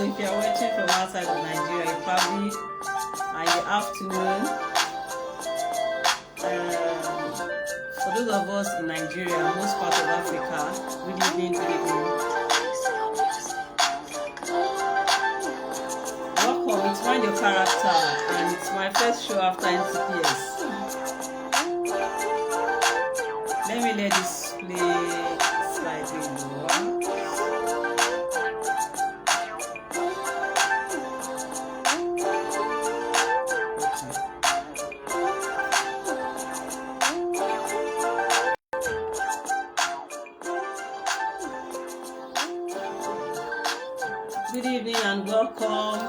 So if you're watching from outside of Nigeria, you probably are in the afternoon. For those of us in Nigeria, most part of Africa, good evening, good evening. Welcome, it's Mind Your Character, and it's my first show after NCPS. Let me let this play slightly lower. Good evening and welcome.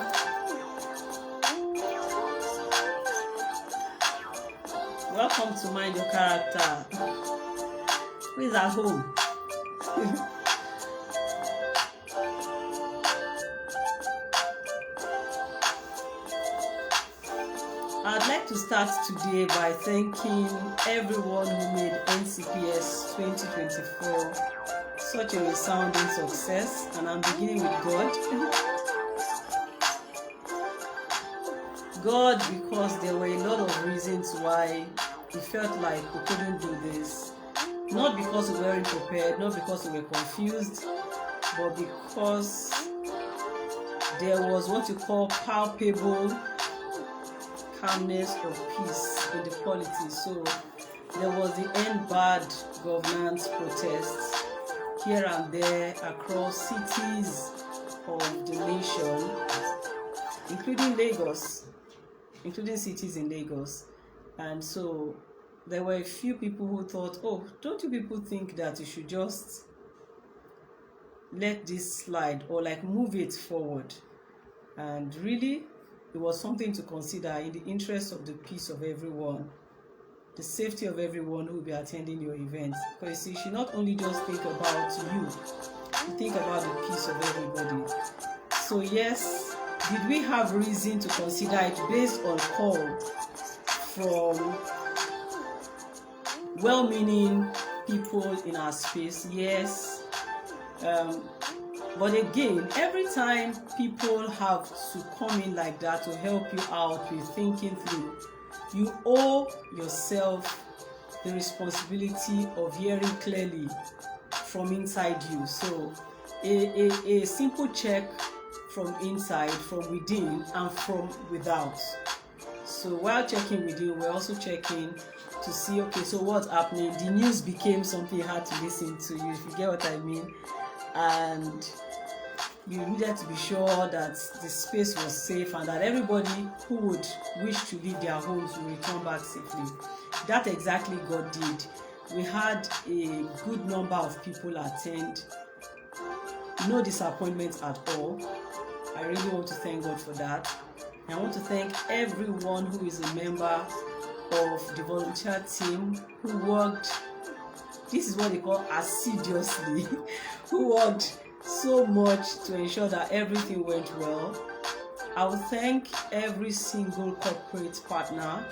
Welcome to Mind Your Character. Who is at home? I'd like to start today by thanking everyone who made NCPS 2024 such a resounding success, and I'm beginning with God. God, because there were a lot of reasons why we felt like we couldn't do this. Not because we weren't prepared, not because we were confused, but because there was what you call palpable calmness or peace in the quality. So there was the end bad governance protests here and there across cities of the nation, including Lagos, including cities in Lagos. And so there were a few people who thought, oh, don't you people think that you should just let this slide or like move it forward? And really, it was something to consider in the interest of the peace of everyone, the safety of everyone who will be attending your event. Because you should not only just think about you think about the peace of everybody. So yes, did we have reason to consider it based on call from well-meaning people in our space? Yes. But again, every time people have to come in like that to help you out with thinking through, you owe yourself the responsibility of hearing clearly from inside you. So a simple check from inside, from within, and from without. So while checking within, we're also checking to see, okay, so what's happening? The news became something hard to listen to, you, if you get what I mean. And you needed to be sure that the space was safe and that everybody who would wish to leave their homes will return back safely. That exactly God did. We had a good number of people attend. No disappointment at all. I really want to thank God for that. I want to thank everyone who is a member of the volunteer team who worked, this is what they call assiduously, who worked so much to ensure that everything went well. I will thank every single corporate partner.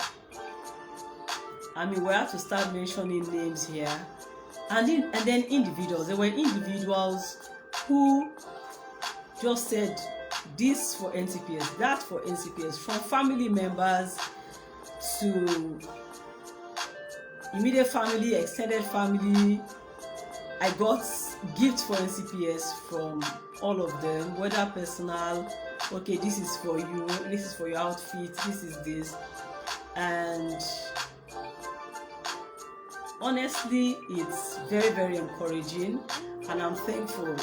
I mean, we have to start mentioning names here. And then individuals. There were individuals who just said this for NCPS, that for NCPS, from family members to immediate family, extended family. I got gifts for NCPS from all of them, whether personal, okay, this is for you, this is for your outfit, this is this. And honestly, it's very, very encouraging, and I'm thankful.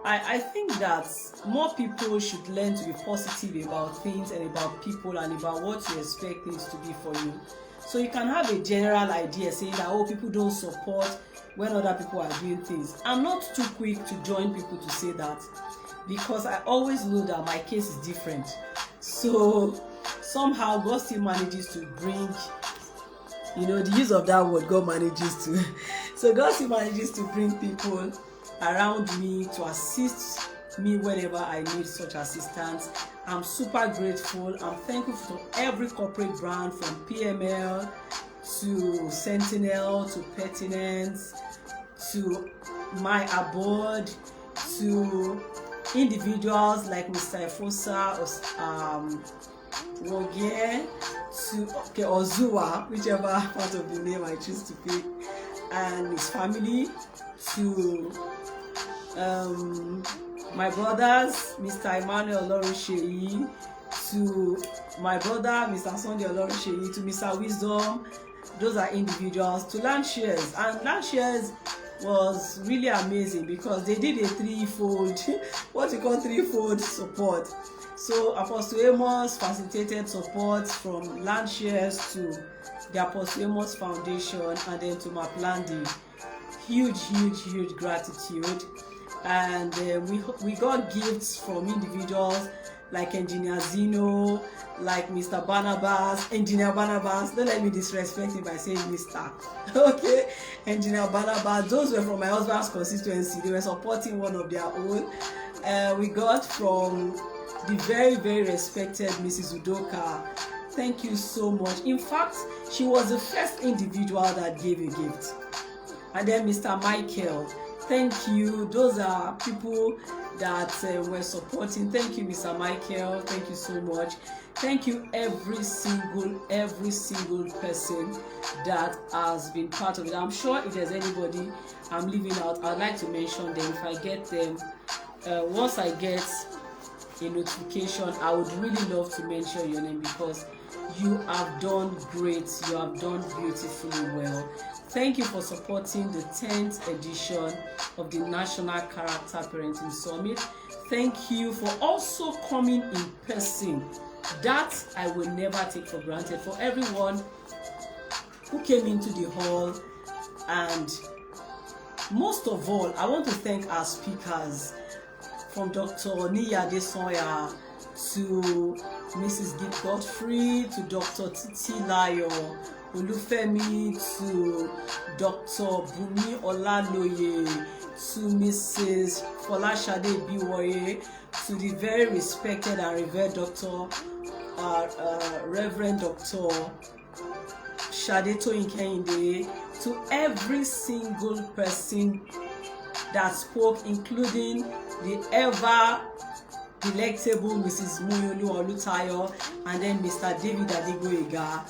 I think that more people should learn to be positive about things and about people and about what you expect things to be for you. So you can have a general idea saying that, oh, people don't support when other people are doing things. I'm not too quick to join people to say that, because I always know that my case is different. So somehow God still manages to bring, the use of that word, God manages to. So God still manages to bring people around me to assist me whenever I need such assistance. I'm super grateful. I'm thankful for every corporate brand, from PML to Sentinel to Pertinence to My Abode to individuals like Mr. Efosa, Wogie, or Zua, whichever part of the name I choose to pick, and his family, to my brothers, Mr. Emmanuel Olorisheyi, to my brother, Mr. Sunday Olorisheyi, to Mr. Wisdom. Those are individuals. To Landshares, and Landshares was really amazing because they did a threefold support. So Apostle Amos facilitated support from Landshares to the Apostle Amos Foundation, and then to Maplandi. Huge gratitude. And we got gifts from individuals like Engineer Zeno, like Mr. Barnabas, Engineer Barnabas. Don't let me disrespect him by saying Mr. Okay, Engineer Barnabas. Those were from my husband's constituency. They were supporting one of their own. We got from the very respected Mrs. Udoka. Thank you so much. In fact, she was the first individual that gave a gift. And then Mr. Michael. Thank you. Those are people that were supporting. Thank you, Mr. Michael. Thank you so much. Thank you every single person that has been part of it. I'm sure if there's anybody I'm leaving out, I'd like to mention them. If I get them, once I get a notification, I would really love to mention your name because you have done great. You have done beautifully well. Thank you for supporting the 10th edition of the National Character Parenting Summit. Thank you for also coming in person. That I will never take for granted. For everyone who came into the hall, and most of all, I want to thank our speakers, from Dr. Niya Desoya to Mrs. Git Godfrey to Dr. Titi Layo Olufemi, to Dr. Bumi Olaloye, to Mrs. Folashade Biwoye, to the very respected and revered Dr. Reverend Dr. Shadeto Inkehinde, to every single person that spoke, including the ever delectable Mrs. Moyolu Olutayo, and then Mr. David Adigboyega,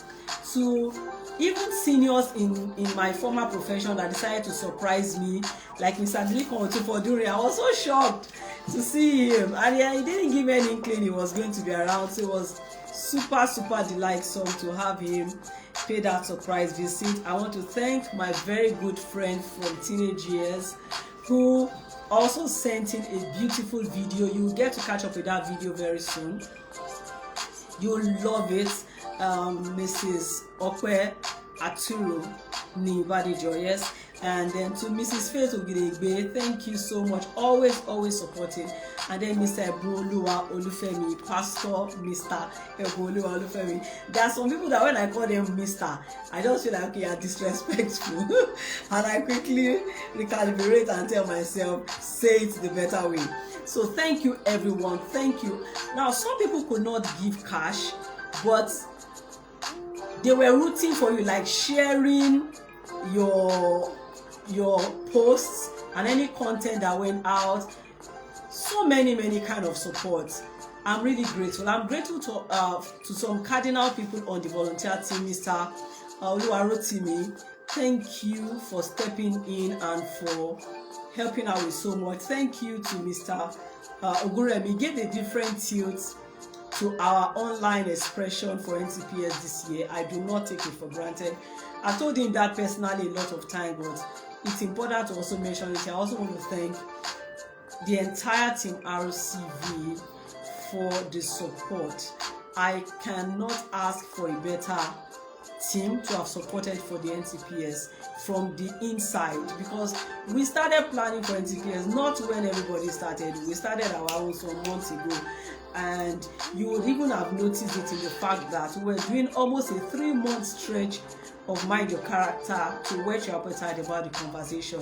to even seniors in my former profession that decided to surprise me, like Mr. Dilikon Otufodure. I was so shocked to see him, and he didn't give any inkling he was going to be around, so it was super delightsome to have him pay that surprise visit. I want to thank my very good friend from teenage years who also sent in a beautiful video. You will get to catch up with that video very soon. You'll love it. Mrs. Okwe Aturo Nibadijo, yes. And then to Mrs. Faith Ogidegbe, thank you so much. Always supporting. And then Mr. Eboluwa Olufemi, Pastor Mr. Eboluwa Olufemi. There are some people that when I call them Mr., I just feel like, okay, you're disrespectful. And I quickly recalibrate and tell myself, say it the better way. So thank you, everyone. Thank you. Now, some people could not give cash, but they were rooting for you, like sharing your posts and any content that went out. So many kind of support. I'm really grateful. I'm grateful to some cardinal people on the volunteer team. Mr. Oluwarotimi, thank you for stepping in and for helping out with so much. Thank you to Mr. Oguremi. Gave a different tilt to our online expression for NTPS this year. I do not take it for granted. I told him that personally a lot of time, but it's important to also mention it. I also want to thank the entire team RCV for the support. I cannot ask for a better team to have supported for the NTPS from the inside, because we started planning for NTPS not when everybody started. We started our own some months ago, and you would even have noticed it in the fact that we were doing almost a 3-month stretch of Mind Your Character to whet your appetite about the conversation,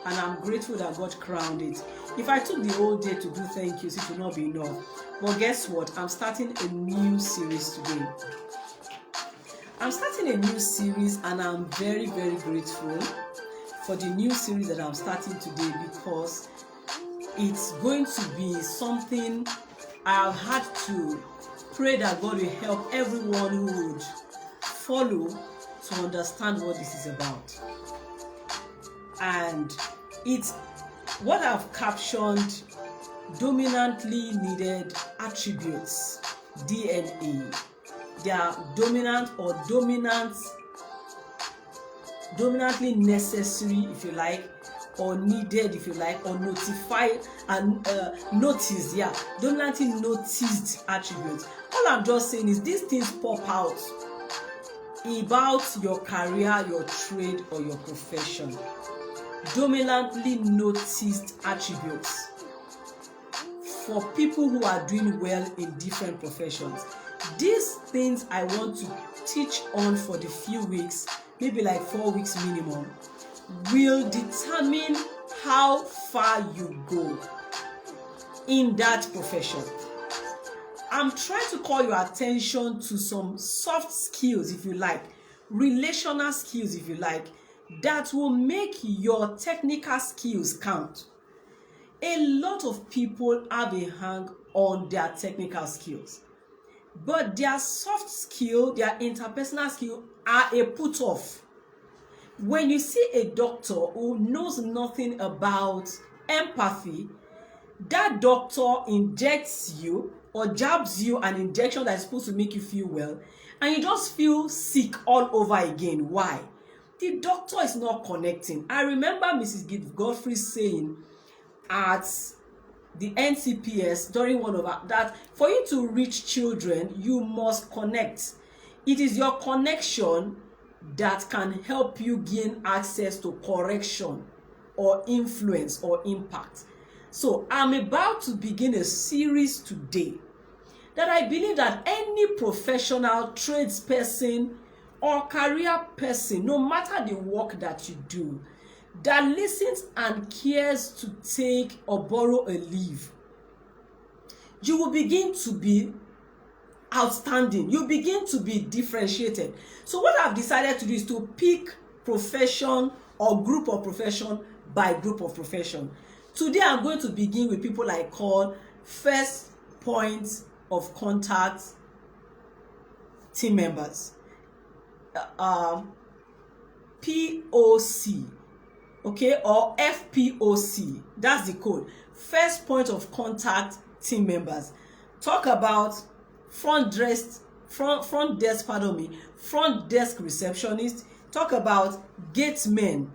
and I'm grateful that God crowned it. If I took the whole day to do thank yous, it would not be enough. But guess what? I'm starting a new series today. I'm starting a new series, and I'm very grateful for the new series that I'm starting today, because it's going to be something I've had to pray that God will help everyone who would follow to understand what this is about. And it's what I've captioned dominantly needed attributes, DNA. They are dominant or dominantly necessary, if you like, or needed, if you like, or notified and noticed. Yeah, dominantly noticed attributes. All I'm just saying is these things pop out about your career, your trade, or your profession. Dominantly noticed attributes for people who are doing well in different professions. These things I want to teach on for the few weeks, maybe like 4 weeks minimum, will determine how far you go in that profession. I'm trying to call your attention to some soft skills, if you like, relational skills, if you like, that will make your technical skills count. A lot of people have a hang on their technical skills, but their soft skill, their interpersonal skill are a put off. When you see a doctor who knows nothing about empathy, that doctor injects you or jabs you an injection that is supposed to make you feel well, and you just feel sick all over again. Why? The doctor is not connecting. I remember Mrs. Godfrey saying at the NCPS during one of our, that for you to reach children, you must connect. It is your connection that can help you gain access to correction or influence or impact. So I'm about to begin a series today that I believe that any professional tradesperson or career person, no matter the work that you do, that listens and cares to take or borrow a leave, you will begin to be outstanding. You begin to be differentiated. So what I've decided to do is to pick profession or group of profession by group of profession. Today I'm going to begin with people I call first point of contact team members, POC, okay, or FPOC. That's the code. First point of contact team members. Talk about front desk receptionist. Talk about gatemen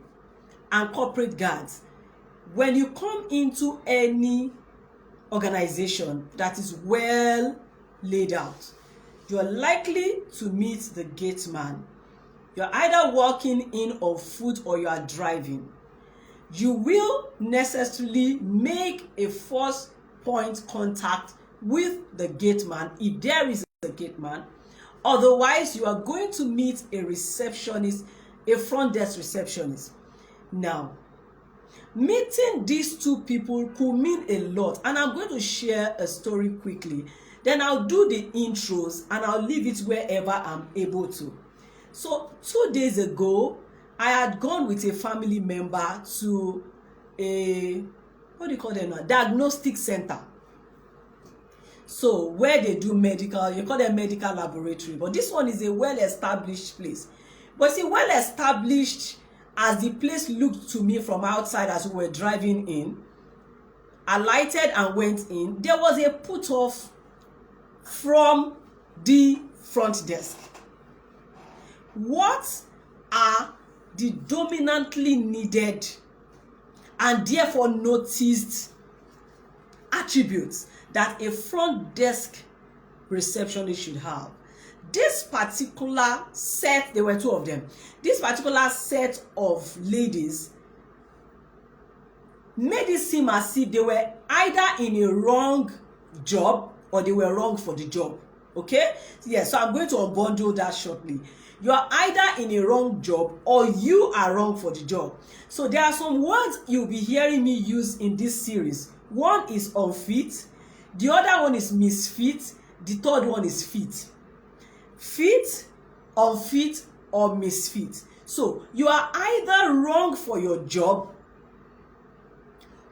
and corporate guards. When you come into any organization that is well laid out, you are likely to meet the gateman. You're either walking in on foot or you are driving. You will necessarily make a first point contact with the gateman if there is a gateman. Otherwise, you are going to meet a receptionist, a front desk receptionist. Now, meeting these two people could mean a lot, and I'm going to share a story quickly. Then I'll do the intros and I'll leave it wherever I'm able to. So 2 days ago, I had gone with a family member to a, what do you call them now? Diagnostic center. So where they do medical, you call them medical laboratory, but this one is a well-established place. But see, well-established as the place looked to me from outside as we were driving in, alighted and went in, there was a put off from the front desk. What are the dominantly needed and therefore noticed attributes that a front desk receptionist should have? This particular set, there were 2 of them, this particular set of ladies made it seem as if they were either in a wrong job or they were wrong for the job. Okay? Yes, so I'm going to unbundle that shortly. You are either in a wrong job or you are wrong for the job. So there are some words you'll be hearing me use in this series. One is unfit, the other one is misfit, the third one is fit. Fit, unfit, or misfit. So you are either wrong for your job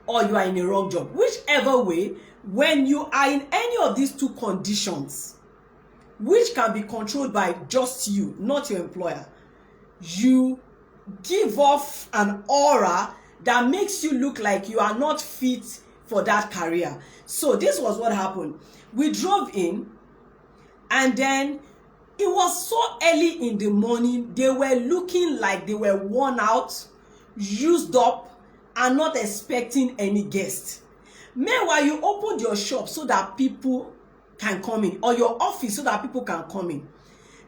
or you are in a wrong job. Whichever way, when you are in any of these two conditions, which can be controlled by just you, not your employer, you give off an aura that makes you look like you are not fit for that career. So this was what happened. We drove in, and then it was so early in the morning. They were looking like they were worn out, used up, and not expecting any guests. Meanwhile, you opened your shop so that people can come in, or your office so that people can come in.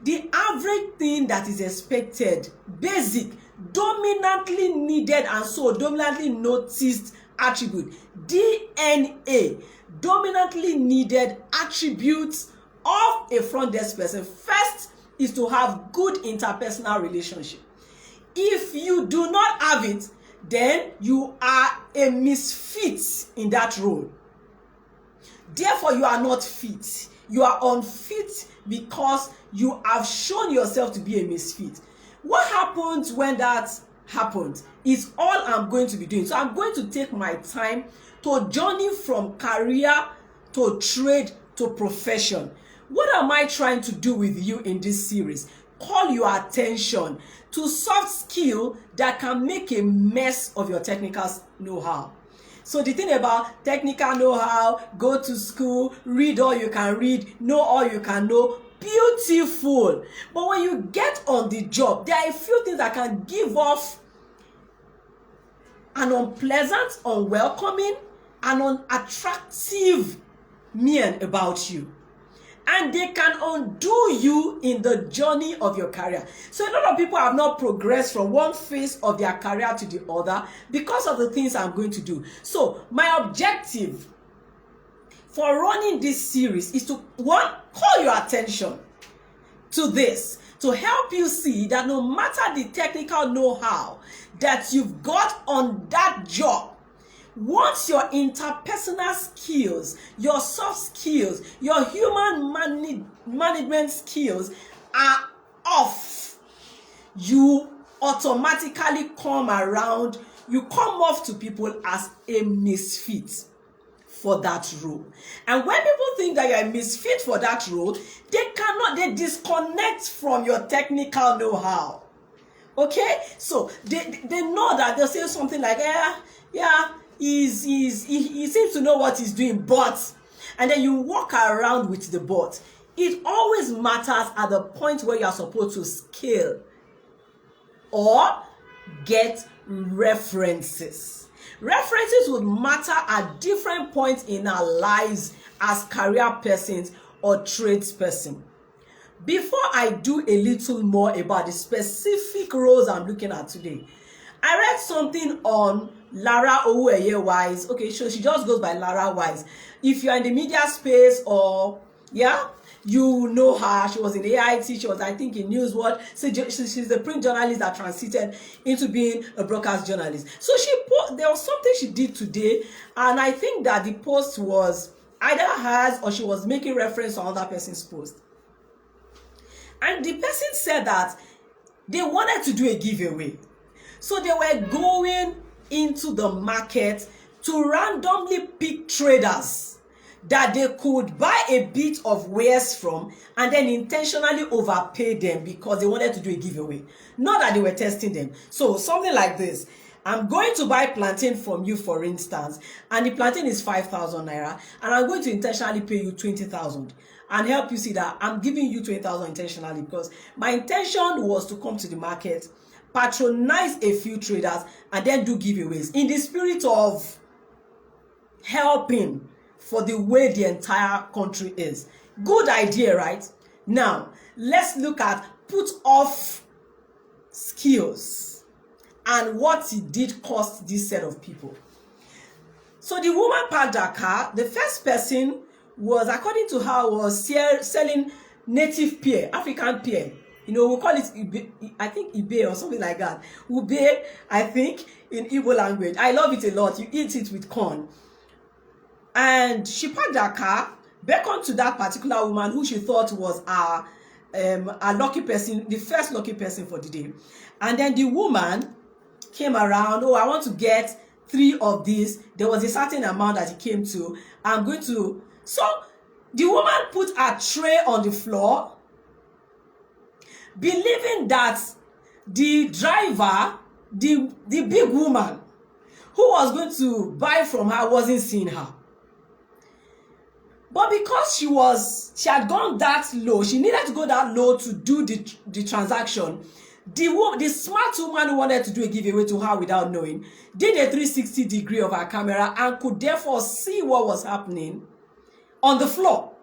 The average thing that is expected, basic, dominantly needed, and so dominantly noticed attribute, DNA, dominantly needed attributes of a front desk person, first is to have good interpersonal relationship. If you do not have it, then you are a misfit in that role. Therefore, you are not fit. You are unfit because you have shown yourself to be a misfit. What happens when that happens is all I'm going to be doing. So I'm going to take my time to journey from career to trade to profession. What am I trying to do with you in this series? Call your attention to soft skill that can make a mess of your technical know-how. So the thing about technical know-how, go to school, read all you can read, know all you can know, beautiful. But when you get on the job, there are a few things that can give off an unpleasant, unwelcoming, and unattractive mien about you. And they can undo you in the journey of your career. So a lot of people have not progressed from one phase of their career to the other because of the things I'm going to do. So my objective for running this series is to, one, call your attention to this, to help you see that no matter the technical know-how that you've got on that job, once your interpersonal skills, your soft skills, your human management skills are off, you automatically come around, you come off to people as a misfit for that role. And when people think that you're a misfit for that role, they disconnect from your technical know-how. Okay? So they know that they'll say something like, he seems to know what he's doing, but, and then you walk around with the but. It always matters at the point where you are supposed to scale or get references. References would matter at different points in our lives as career persons or tradesperson. Before I do a little more about the specific roles I'm looking at today, I read something on Lara Owueye Wise. Okay, so she just goes by Lara Wise. If you're in the media space or, you know her. She was in AIT. She was, I think, in News World. So she's the print journalist that transited into being a broadcast journalist. So there was something she did today, and I think that the post was either hers or she was making reference to another person's post. And the person said that they wanted to do a giveaway. So they were going into the market to randomly pick traders that they could buy a bit of wares from and then intentionally overpay them because they wanted to do a giveaway. Not that they were testing them. So something like this. I'm going to buy plantain from you, for instance, and the plantain is 5,000 naira, and I'm going to intentionally pay you 20,000 and help you see that I'm giving you 20,000 intentionally because my intention was to come to the market, patronize a few traders, and then do giveaways in the spirit of helping for the way the entire country is. Good idea, right? Now, let's look at put off skills and what it did cost this set of people. So the woman parked her car. The first person was, according to her, was selling native pear, African pear. We call it Ibe, I think Ibe or something like that. Ube, I think, in Igbo language. I love it a lot. You eat it with corn. And she parked her car, beckoned to that particular woman who she thought was a lucky person, the first lucky person for the day. And then the woman came around, I want to get 3 of these. There was a certain amount that it came to. I'm going to... So the woman put a tray on the floor, believing that the driver, the big woman who was going to buy from her, wasn't seeing her. But because she had gone that low, she needed to go that low to do the transaction. The smart woman who wanted to do a giveaway to her without knowing did a 360 degree of her camera and could therefore see what was happening on the floor.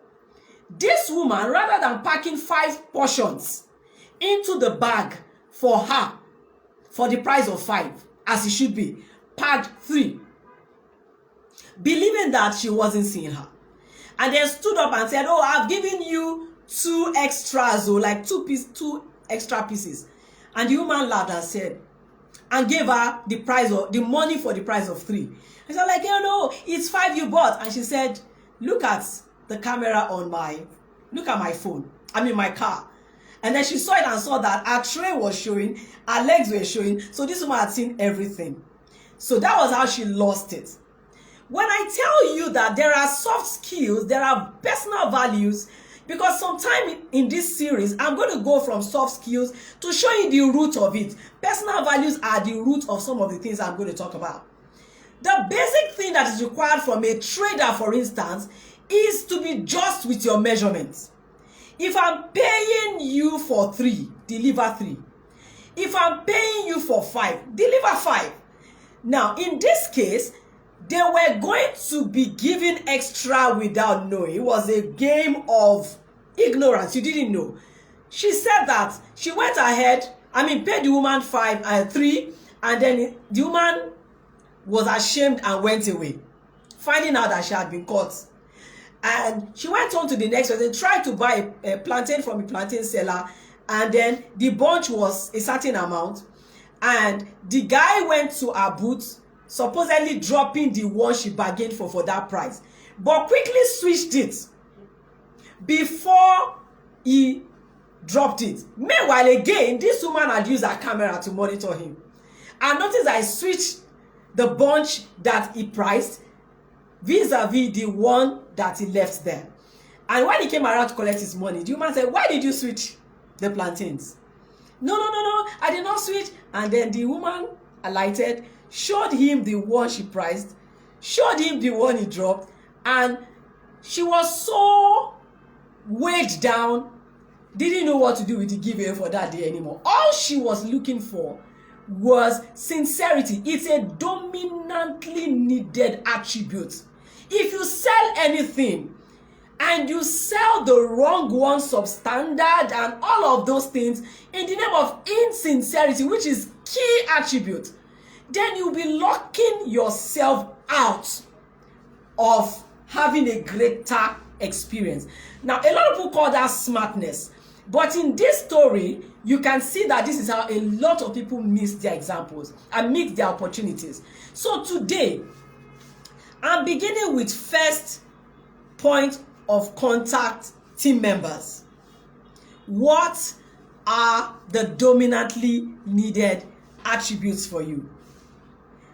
This woman, rather than packing 5 portions into the bag for her for the price of 5, as it should be, packed 3, believing that she wasn't seeing her, and then stood up and said, "Oh, I've given you 2 extras, or like 2 extra pieces." And the woman laughed and said, and gave her the price of the money for the price of 3. I said, like, "Oh no, it's 5 you bought." And she said, "Look at the camera on look at my phone, my car." And then she saw it and saw that her tray was showing, her legs were showing. So this woman had seen everything. So that was how she lost it. When I tell you that there are soft skills, there are personal values, because sometime in this series, I'm going to go from soft skills to show you the root of it. Personal values are the root of some of the things I'm going to talk about. The basic thing that is required from a trader, for instance, is to be just with your measurements. If I'm paying you for 3, deliver 3. If I'm paying you for 5, deliver 5. Now, in this case, they were going to be given extra without knowing. It was a game of ignorance. You didn't know. She said that she went ahead, paid the woman 3, and then the woman was ashamed and went away, finding out that she had been caught. And she went on to the next person, tried to buy a plantain from a plantain seller, and then the bunch was a certain amount, and the guy went to her booth, supposedly dropping the one she bargained for that price, but quickly switched it before he dropped it. Meanwhile, again, this woman had used her camera to monitor him, and notice I switched the bunch that he priced vis-a-vis the one that he left there. And when he came around to collect his money, the woman said, "Why did you switch the plantains?" No, I did not switch. And then the woman alighted, showed him the one she priced, showed him the one he dropped, and she was so weighed down, didn't know what to do with the giveaway for that day anymore. All she was looking for was sincerity. It's a dominantly needed attribute. If you sell anything and you sell the wrong one, substandard and all of those things in the name of insincerity, which is key attribute, then you'll be locking yourself out of having a greater experience. Now, a lot of people call that smartness. But in this story, you can see that this is how a lot of people miss their examples and miss their opportunities. So today, I'm beginning with first point of contact team members. What are the dominantly needed attributes for you,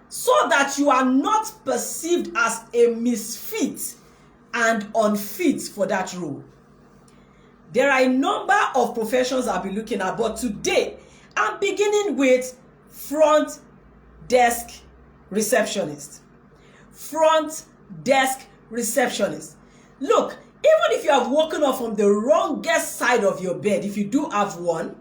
so that you are not perceived as a misfit and unfit for that role? There are a number of professions I'll be looking at, but today I'm beginning with front desk receptionist. Front desk receptionist. Look, even if you have woken up from the wrongest side of your bed, if you do have one,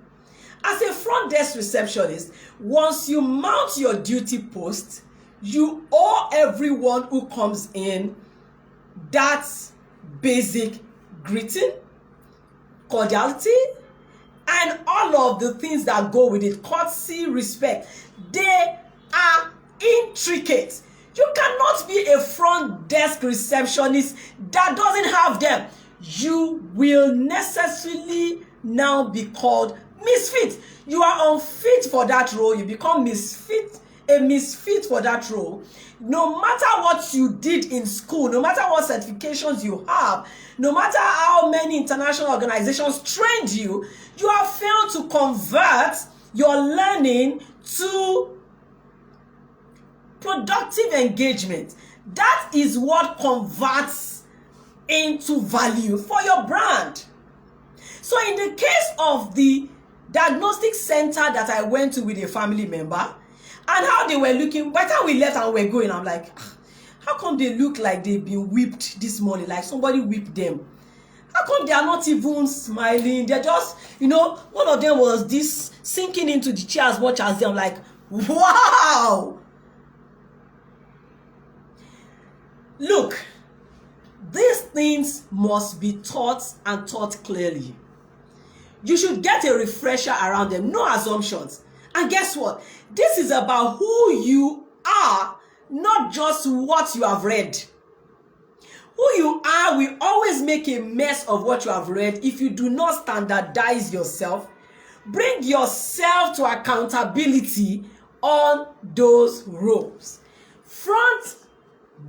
as a front desk receptionist, once you mount your duty post, you owe everyone who comes in that basic greeting, cordiality, and all of the things that go with it. Courtesy, respect. They are intricate. You cannot be a front desk receptionist that doesn't have them. You will necessarily now be called misfit. You are unfit for that role. You become a misfit for that role. No matter what you did in school, no matter what certifications you have, no matter how many international organizations trained you, you have failed to convert your learning to productive engagement. That is what converts into value for your brand. So in the case of the diagnostic center that I went to with a family member, and how they were looking, by the time we left and we were going, I'm like, how come they look like they've been whipped this morning, like somebody whipped them? How come they are not even smiling? They're just, one of them was this sinking into the chair as much as them, like, wow. Look, these things must be taught and taught clearly. You should get a refresher around them, no assumptions. And guess what? This is about who you are, not just what you have read. Who you are will always make a mess of what you have read if you do not standardize yourself. Bring yourself to accountability on those roles. Front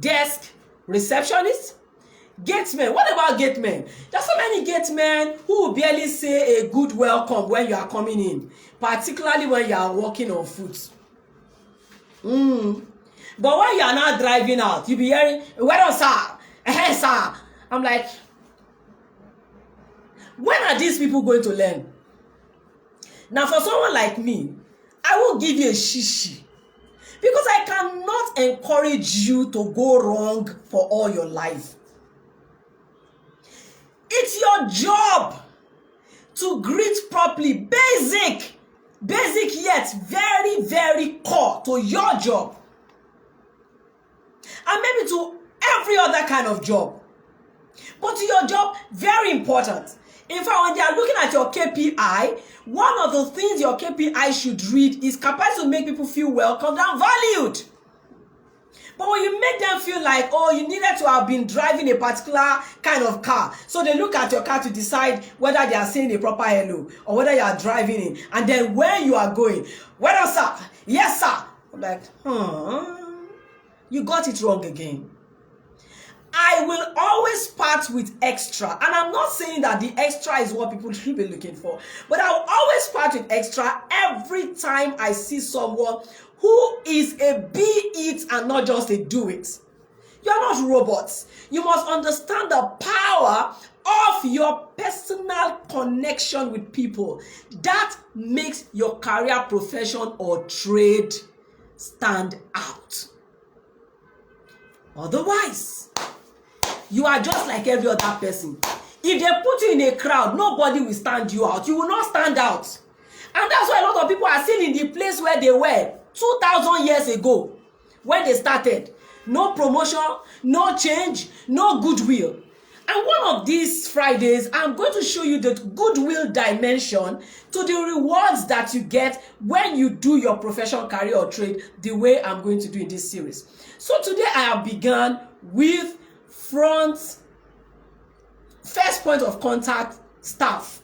desk receptionist, gatemen. What about gatemen? There's so many gatemen who will barely say a good welcome when you are coming in, particularly when you are walking on foot. But when you are not driving out, you'll be hearing, "Well done, sir. Hey, sir." I'm like, when are these people going to learn? Now, for someone like me, I will give you a shishi, because I cannot encourage you to go wrong for all your life. It's your job to greet properly. Basic yet very, very core to your job. And maybe to every other kind of job. But to your job, very important. In fact, when they are looking at your KPI, one of the things your KPI should read is capacity to make people feel welcomed and valued. But when you make them feel like, oh, you needed to have been driving a particular kind of car, so they look at your car to decide whether they are saying a proper hello or whether you are driving in. And then when you are going, "Well done, sir. Yes, sir." I'm like, you got it wrong again. I will always start with extra. And I'm not saying that the extra is what people should be looking for. But I will always start with extra every time I see someone who is a be it and not just a do it. You are not robots. You must understand the power of your personal connection with people. That makes your career, profession, or trade stand out. Otherwise, you are just like every other person. If they put you in a crowd, nobody will stand you out. You will not stand out. And that's why a lot of people are still in the place where they were 2,000 years ago when they started. No promotion, no change, no goodwill. And one of these Fridays, I'm going to show you the goodwill dimension to the rewards that you get when you do your profession, career, or trade the way I'm going to do in this series. So today I have begun with first point of contact staff.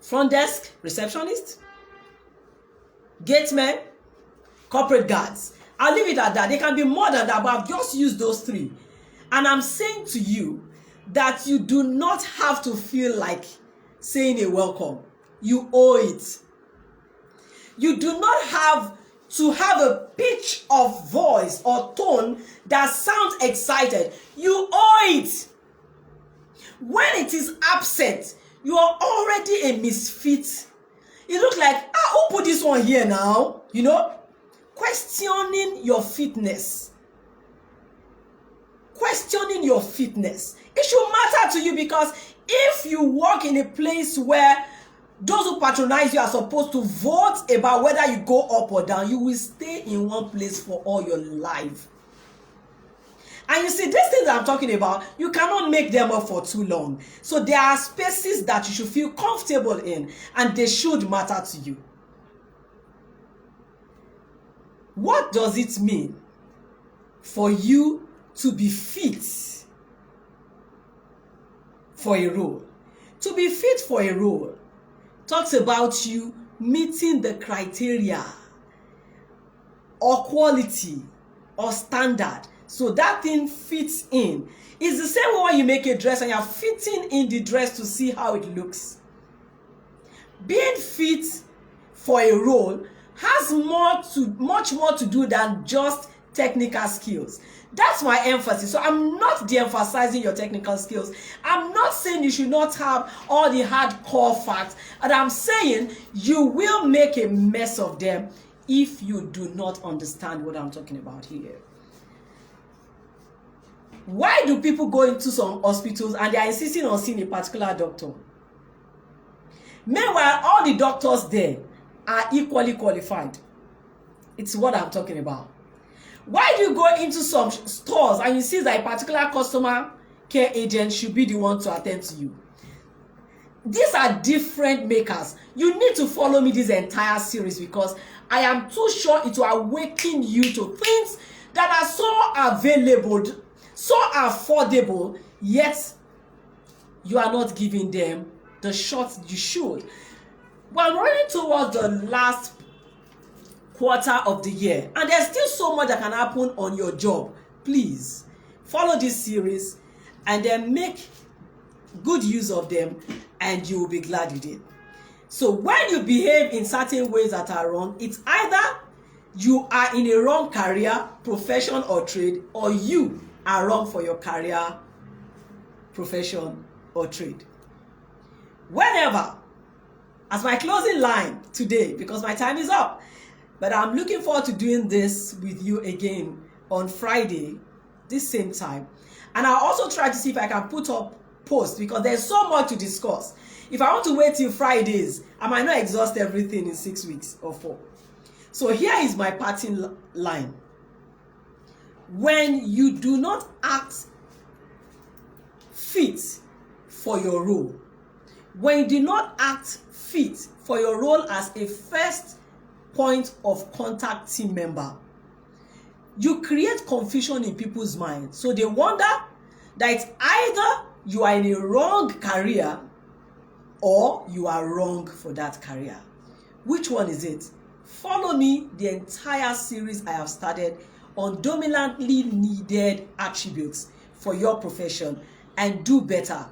Front desk receptionist, gatemen, corporate guards. I'll leave it at that. They can be more than that, but I've just used those three. And I'm saying to you that you do not have to feel like saying a welcome. You owe it. You do not have to have a pitch of voice or tone that sounds excited. You owe it. When it is absent, you are already a misfit. It looks like, who put this one here now? Questioning your fitness. Questioning your fitness. It should matter to you, because if you work in a place where those who patronize you are supposed to vote about whether you go up or down, you will stay in one place for all your life. And you see, these things I'm talking about, you cannot make them up for too long. So there are spaces that you should feel comfortable in, and they should matter to you. What does it mean for you to be fit for a role? To be fit for a role talks about you meeting the criteria or quality or standard, so that thing fits in. It's the same way when you make a dress and you're fitting in the dress to see how it looks. Being fit for a role has much more to do than just technical skills. That's my emphasis. So I'm not de-emphasizing your technical skills. I'm not saying you should not have all the hardcore facts. And I'm saying you will make a mess of them if you do not understand what I'm talking about here. Why do people go into some hospitals and they are insisting on seeing a particular doctor? Meanwhile, all the doctors there are equally qualified. It's what I'm talking about. Why do you go into some stores and you see that a particular customer care agent should be the one to attend to you? These are different makers. You need to follow me this entire series because I am too sure it will awaken you to things that are so available, so affordable, yet you are not giving them the shot you should. Well, I'm running towards the last quarter of the year and there's still so much that can happen on your job. Please follow this series and then make good use of them and you will be glad you did. So when you behave in certain ways that are wrong, it's either you are in a wrong career, profession or trade, or you are wrong for your career, profession or trade. Whenever, as my closing line today, because my time is up, but I'm looking forward to doing this with you again on Friday, this same time. And I'll also try to see if I can put up posts because there's so much to discuss. If I want to wait till Fridays, I might not exhaust everything in 6 weeks or 4. So here is my parting line. When you do not act fit for your role, when you do not act fit for your role as a first point of contact team member, you create confusion in people's minds. So they wonder that it's either you are in a wrong career or you are wrong for that career. Which one is it? Follow me the entire series I have started on dominantly needed attributes for your profession and do better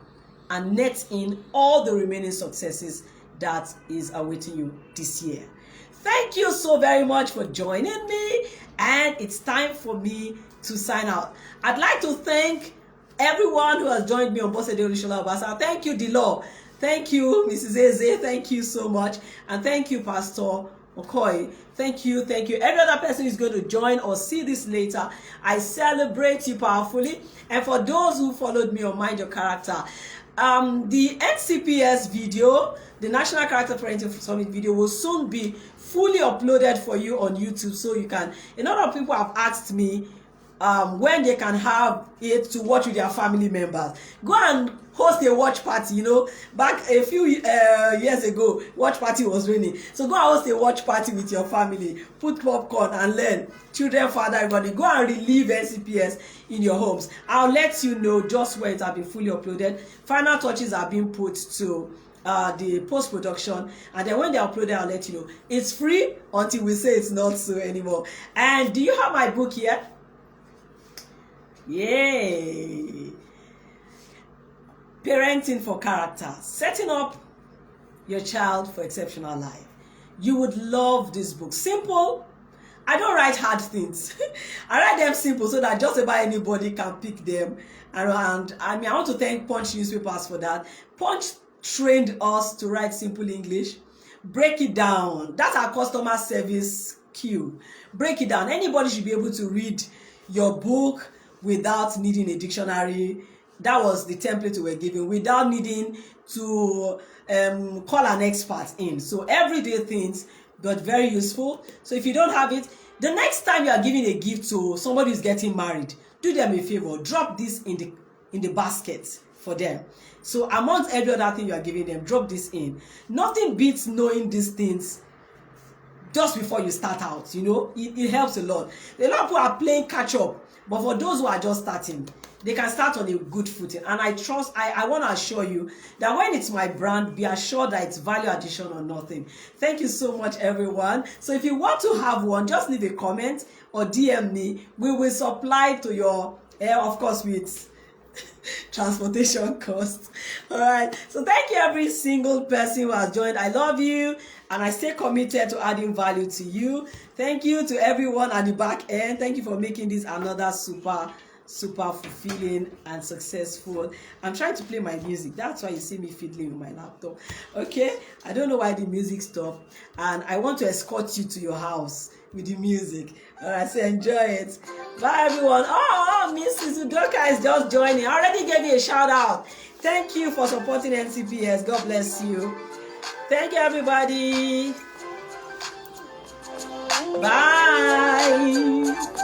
and net in all the remaining successes that is awaiting you this year. Thank you so very much for joining me, and it's time for me to sign out. I'd like to thank everyone who has joined me on Olusola-Obasa. Thank you, Dilo. Thank you, Mrs. Eze. Thank you so much. And thank you, Pastor Okoye. Thank you, thank you. Every other person who's going to join or see this later, I celebrate you powerfully. And for those who followed me on Mind Your Character, the NCPS video, the National Character Parenting Summit video, will soon be fully uploaded for you on YouTube, so you can. A lot of people have asked me when they can have it to watch with their family members. Go and host a watch party. You know, back a few years ago, watch party was raining. So go and host a watch party with your family. Put popcorn and learn. Children, father, everybody. Go and relieve NCPS in your homes. I'll let you know just when it has been fully uploaded. Final touches are being put to the post-production, and then when they upload it, I'll let you know. It's free until we say it's not so anymore. And do you have my book here? Yay! Parenting for Character, setting up your child for exceptional life. You would love this book. Simple. I don't write hard things. I write them simple so that just about anybody can pick them. And I mean, I want to thank Punch newspapers for that. Punch trained us to write simple English. Break it down. That's our customer service cue. Break it down. Anybody should be able to read your book without needing a dictionary. That was the template we were given, without needing to call an expert in. So everyday things, but very useful. So if you don't have it, the next time you are giving a gift to somebody who's getting married, do them a favor. Drop this in the basket for them. So amongst every other thing you are giving them, drop this in. Nothing beats knowing these things just before you start out. You know, it helps a lot. A lot of people are playing catch up, but for those who are just starting, they can start on a good footing. And I want to assure you that when it's my brand, be assured that it's value addition or nothing. Thank you so much, everyone. So if you want to have one, just leave a comment or DM me. We will supply to your, of course, with transportation costs. All right, so thank you every single person who has joined. I love you, and I stay committed to adding value to you. Thank you to everyone at the back end. Thank you for making this another super fulfilling and successful. I'm trying to play my music. That's why you see me fiddling with my laptop. Okay, I don't know why the music stopped, and I want to escort you to your house with the music. All right, so enjoy it. Bye everyone. Oh, Mrs. Udoka is just joining. I already gave you a shout out. Thank you for supporting NCPS. God bless you. Thank you everybody. Bye.